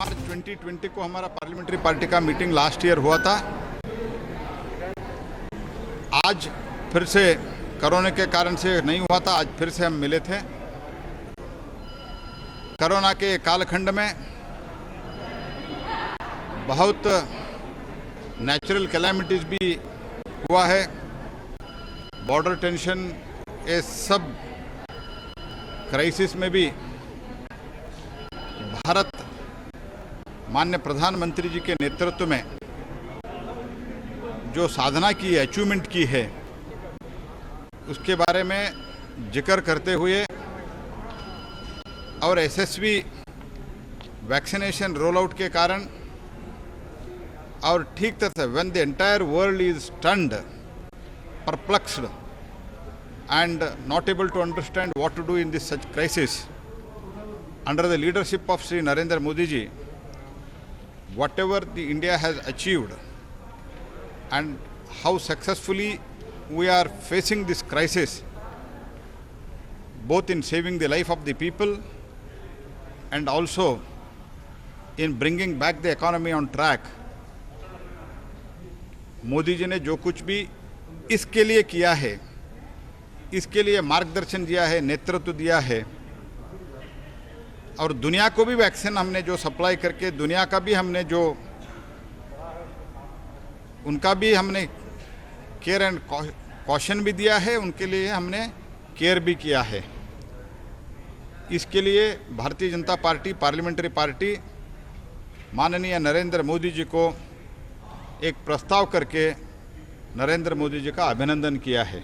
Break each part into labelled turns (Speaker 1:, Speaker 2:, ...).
Speaker 1: मार्च 2020 को हमारा parliamentary party का मीटिंग लास्ट ईयर हुआ था। आज फिर से कोरोना के कारण से नहीं हुआ था। आज फिर से हम मिले थे। कोरोना के कालखंड में बहुत नेचुरल कैलामिटीज भी हुआ है, बॉर्डर टेंशन, ये सब क्राइसिस में भी भारत माननीय प्रधानमंत्री जी के नेतृत्व में जो साधना की, अचीवमेंट की है, उसके बारे में जिक्र करते हुए और यशस्वी वैक्सीनेशन रोल आउट के कारण और ठीक तरह से when the entire world is stunned, perplexed and not able to understand what to do in this such crisis, under the leadership of Sri Narendra Modi ji, whatever the India has achieved and how successfully we are facing this crisis, both in saving the life of the people and also in bringing back the economy on track, Modi ji ने जो कुछ भी इसके लिए किया है, इसके लिए मार्गदर्शन दिया है, नेतृत्व दिया है, और दुनिया को भी वैक्सीन हमने जो सप्लाई करके दुनिया का भी हमने जो उनका भी हमने केयर एंड कॉशन भी दिया है, उनके लिए हमने केयर भी किया है। इसके लिए Bharatiya Janata party parliamentary party माननीय नरेंद्र मोदी जी को एक प्रस्ताव करके नरेंद्र मोदी जी का अभिनंदन किया है।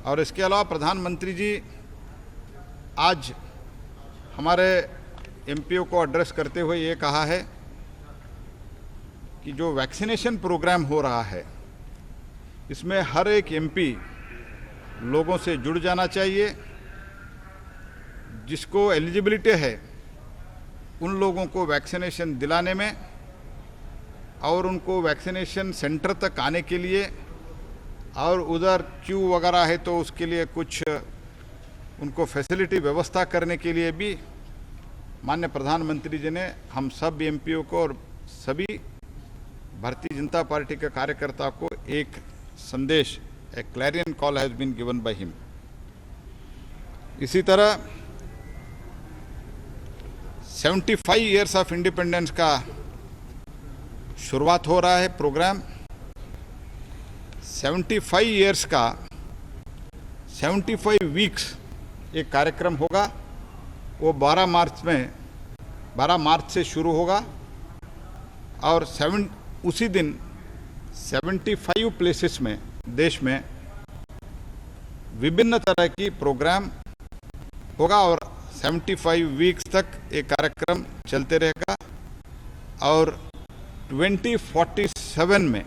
Speaker 1: और इसके अलावा प्रधानमंत्री जी आज हमारे एमपीओ को एड्रेस करते हुए ये कहा है कि जो वैक्सीनेशन प्रोग्राम हो रहा है, इसमें हर एक एमपी लोगों से जुड़ जाना चाहिए। जिसको एलिजिबिलिटी है उन लोगों को वैक्सीनेशन दिलाने में और उनको वैक्सीनेशन सेंटर तक आने के लिए, और उधर क्यू वगैरह है तो उसके लिए कुछ उनको फैसिलिटी व्यवस्था करने के लिए भी माननीय प्रधानमंत्री जी ने हम सब एमपीओ को और सभी भारतीय जनता पार्टी के कार्यकर्ता को एक संदेश, a clarion call has been given by him. इसी तरह 75 ईयर्स ऑफ इंडिपेंडेंस का शुरुआत हो रहा है प्रोग्राम। 75 ईयर्स का 75 वीक्स एक कार्यक्रम होगा। वो 12 मार्च से शुरू होगा और उसी दिन 75 प्लेसेस में देश में विभिन्न तरह की प्रोग्राम होगा और 75 वीक्स तक ये कार्यक्रम चलते रहेगा। और 2047 में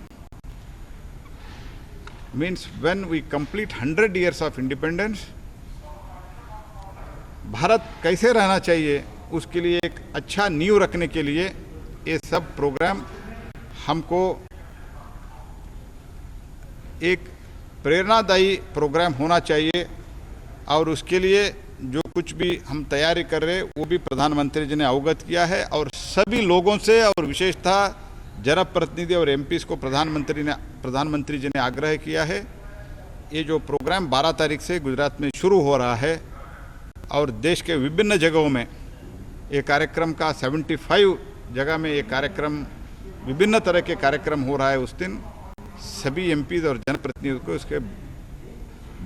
Speaker 1: means when we complete 100 years of independence, Bharat कैसे रहना चाहिए उसके लिए एक अच्छा नींव रखने के लिए ये सब प्रोग्राम हमको एक प्रेरणादायी प्रोग्राम होना चाहिए। और उसके लिए जो कुछ भी हम तैयारी कर रहे हैं वो भी प्रधानमंत्री जी ने अवगत किया है। और सभी लोगों से और विशेषतः जनप्रतिनिधि और एमपीस को प्रधानमंत्री जी ने आग्रह किया है, ये जो प्रोग्राम 12 तारीख से गुजरात में शुरू हो रहा है और देश के विभिन्न जगहों में ये कार्यक्रम का 75 जगह में ये कार्यक्रम, विभिन्न तरह के कार्यक्रम हो रहा है। उस दिन सभी एमपीज और जनप्रतिनिधियों को इसके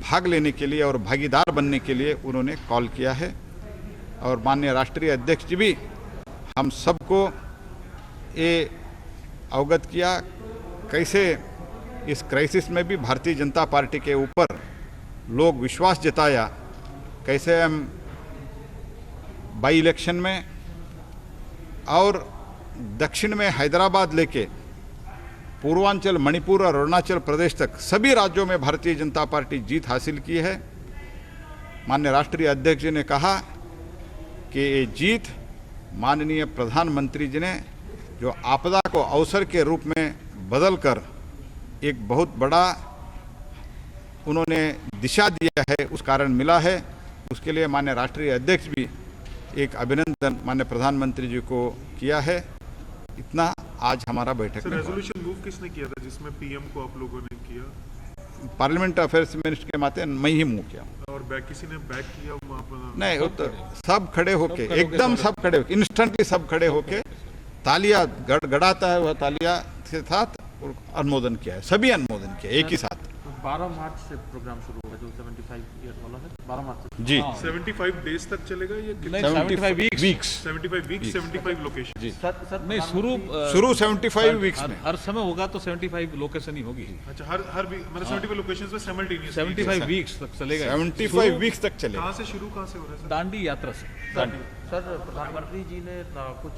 Speaker 1: भाग लेने के लिए और भागीदार बनने के लिए उन्होंने कॉल किया है। और माननीय राष्ट्रीय अध्यक्ष जी भी हम सबको ये अवगत किया कैसे इस क्राइसिस में भी भारतीय जनता पार्टी के ऊपर लोग विश्वास जताया, कैसे हम बाई इलेक्शन में और दक्षिण में हैदराबाद लेके पूर्वांचल, मणिपुर और अरुणाचल प्रदेश तक सभी राज्यों में भारतीय जनता पार्टी जीत हासिल की है। माननीय राष्ट्रीय अध्यक्ष जी ने कहा कि ये जीत माननीय प्रधानमंत्री जी ने जो आपदा को अवसर के रूप में बदलकर एक बहुत बड़ा उन्होंने दिशा दिया है, उस कारण मिला है। उसके लिए माननीय राष्ट्रीय अध्यक्ष भी एक अभिनंदन माननीय प्रधानमंत्री जी को किया है। इतना आज हमारा बैठक
Speaker 2: सर
Speaker 1: में हुआ।
Speaker 2: रेजोल्यूशन मूव किसने किया था जिसमें पीएम को आप लोगों ने किया
Speaker 1: पार्लियामेंट अफेयर्स मिनिस्टर के माते मैं ही मूव किया।
Speaker 2: और बैक किसी ने बैक किया वहाँ पर?
Speaker 1: नहीं, वो तो सब खड़े होके, एकदम सब खड़े होके, इंस्टेंटली सब खड़े होके तालियां गड़ाता है, वह तालियां के साथ अनुमोदन किया है, सभी अनुमोदन किया एक ही साथ।
Speaker 3: 12 मार्च से प्रोग्राम शुरू होगा जो 75 ईयर वाला है, 12 मार्च से।
Speaker 1: जी
Speaker 2: 75 डेज तक चलेगा ये?
Speaker 1: 75 वीक्स
Speaker 2: 75 वीक 75 लोकेशन?
Speaker 1: जी
Speaker 3: सर
Speaker 4: नहीं,
Speaker 1: शुरू 75 वीक्स में।
Speaker 4: हर समय होगा तो 75 लोकेशन ही होगी।
Speaker 2: अच्छा, हर वीक मतलब 75 लोकेशंस में साइमल्टेनियस
Speaker 4: 75 वीक्स तक चलेगा।
Speaker 1: 75 वीक्स तक चलेगा।
Speaker 2: कहाँ से शुरू, कहाँ से हो रहा है सर?
Speaker 4: दांडी यात्रा से।
Speaker 3: सर प्रधानमंत्री जी ने कुछ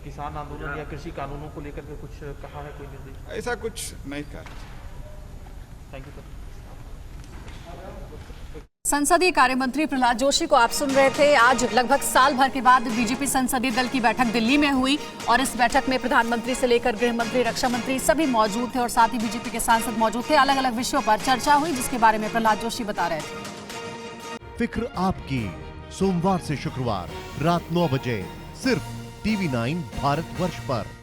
Speaker 3: किसान आंदोलन या कृषि कानूनों को लेकर के कुछ कहा है, कोई निर्देश?
Speaker 1: ऐसा कुछ नहीं कर।
Speaker 3: Thank you sir.
Speaker 5: संसदीय कार्य मंत्री प्रहलाद जोशी को आप सुन रहे थे। आज लगभग साल भर के बाद बीजेपी संसदीय दल की बैठक दिल्ली में हुई और इस बैठक में प्रधानमंत्री से लेकर गृह मंत्री, रक्षा मंत्री सभी मौजूद थे और साथ ही बीजेपी के सांसद मौजूद थे। अलग अलग विषयों पर चर्चा हुई जिसके बारे में प्रहलाद जोशी बता रहे थे।
Speaker 6: फिक्र आपकी, सोमवार से शुक्रवार रात 9 बजे सिर्फ TV9 भारतवर्ष पर।